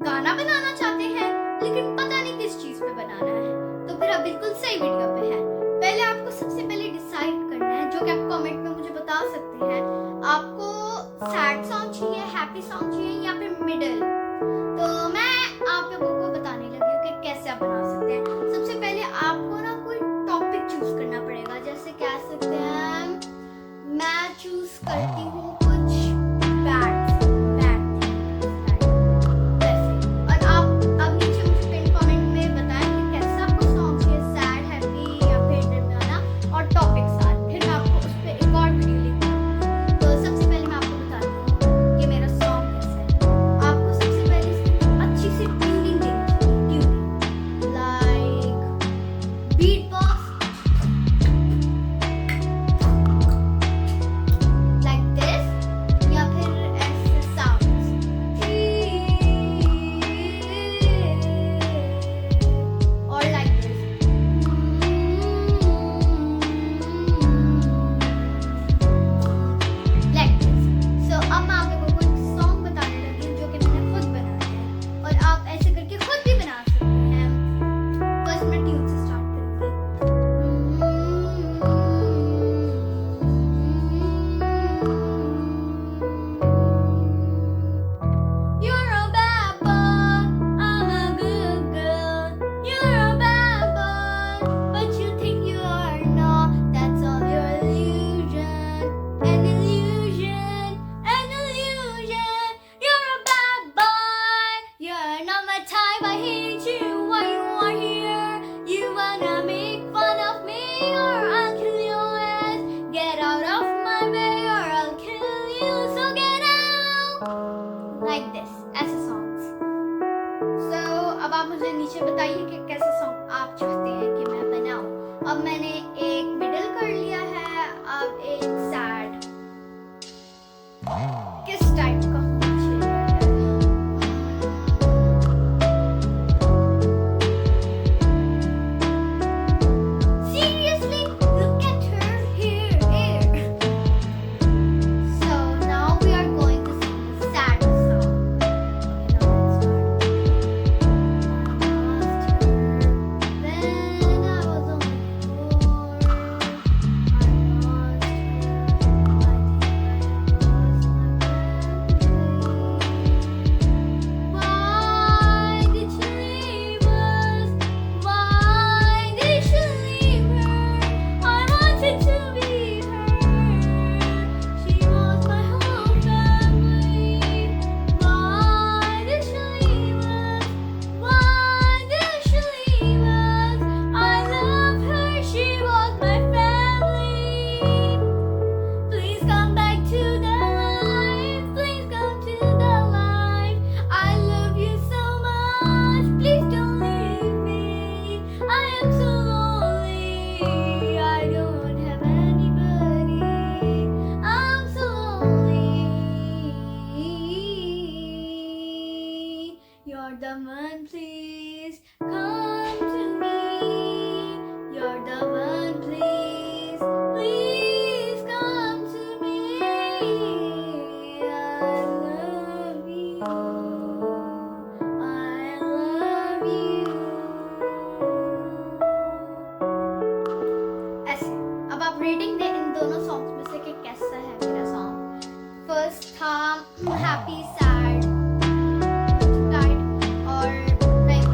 गाना बनाना चाहते हैं लेकिन पता नहीं किस चीज पे बनाना है, तो फिर आप बिल्कुल सही वीडियो पे हैं। पहले आपको सबसे पहले डिसाइड करना है, जो कि आप कमेंट में मुझे बता सकते हैं, आपको सैड सॉन्ग चाहिए, हैप्पी सॉन्ग चाहिए या फिर मिडिल। तो मैं आप लोगों को बताने लगी हूँ कि कैसे आप बना सकते हैं। सबसे पहले आपको ना कोई टॉपिक चूज करना पड़ेगा, जैसे कह सकते हैं मैं चूज करती हूँ कुछ बैड और आप नीचे मुझे पिन कमेंट में बताएं कि कैसा आपको सॉन्ग चाहिए, सैड, हैप्पी या फिर डरावना और टॉपिक साथ। फिर मैं आपको उस पर एक और वीडियो लिंक दूंगी। तो सबसे पहले मैं आपको बताती हूँ कि मेरा सॉन्ग कैसा है। आपको सबसे पहले इसकी अच्छी सी ट्यूनिंग देनी चाहिए, tuning like beat box like this या फिर ऐसे sounds or like this like this। So अब मैं आप लोगों को एक सॉन्ग बताने लगी हूँ जो कि मैंने खुद बनाया है और आप ऐसे करके खुद भी बना सकते हैं। फर्स्ट मैं ट्यून से start You're a bad boy, I'm a good girl. You're a bad boy, but you think you are not. That's all your illusion, an illusion, an illusion. You're a bad boy, you're not my type. I hate you, why you are here? You wanna make fun of me, or I'll kill your ass. Get out of my way, or I'll kill you. So get out. Like this, ऐसे songs. So अब आप मुझे नीचे बताइए कि कैसा song आप चाहते हैं कि मैं बनाऊं। अब मैंने एक मिडिल कर लिया है, अब एक सैड। किस टाइप का होना चाहिए? Seriously, look at her here. So now we are going to sing the sad song. Okay, now let's start. When I was only 4, I lost her. I think I lost my family. Why did she leave us? Why did she leave her? I wanted to be her. She was my whole family. Why did she leave us? Why did she leave us? I love her. She was my family. Please come back to the life. Please come to the life. I love you so much. Please don't leave me. I am so lonely. I don't have anybody. I'm so lonely. You're the one, please come to me. You're the one, please, please come to me. I love you. I love you. ऐसे अब आप rating दें इन दोनों songs में से कि कैसा है मेरा सॉन्ग। फर्स्ट था हैप्पी, सैड, टाइट और नहीं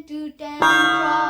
to tantrum.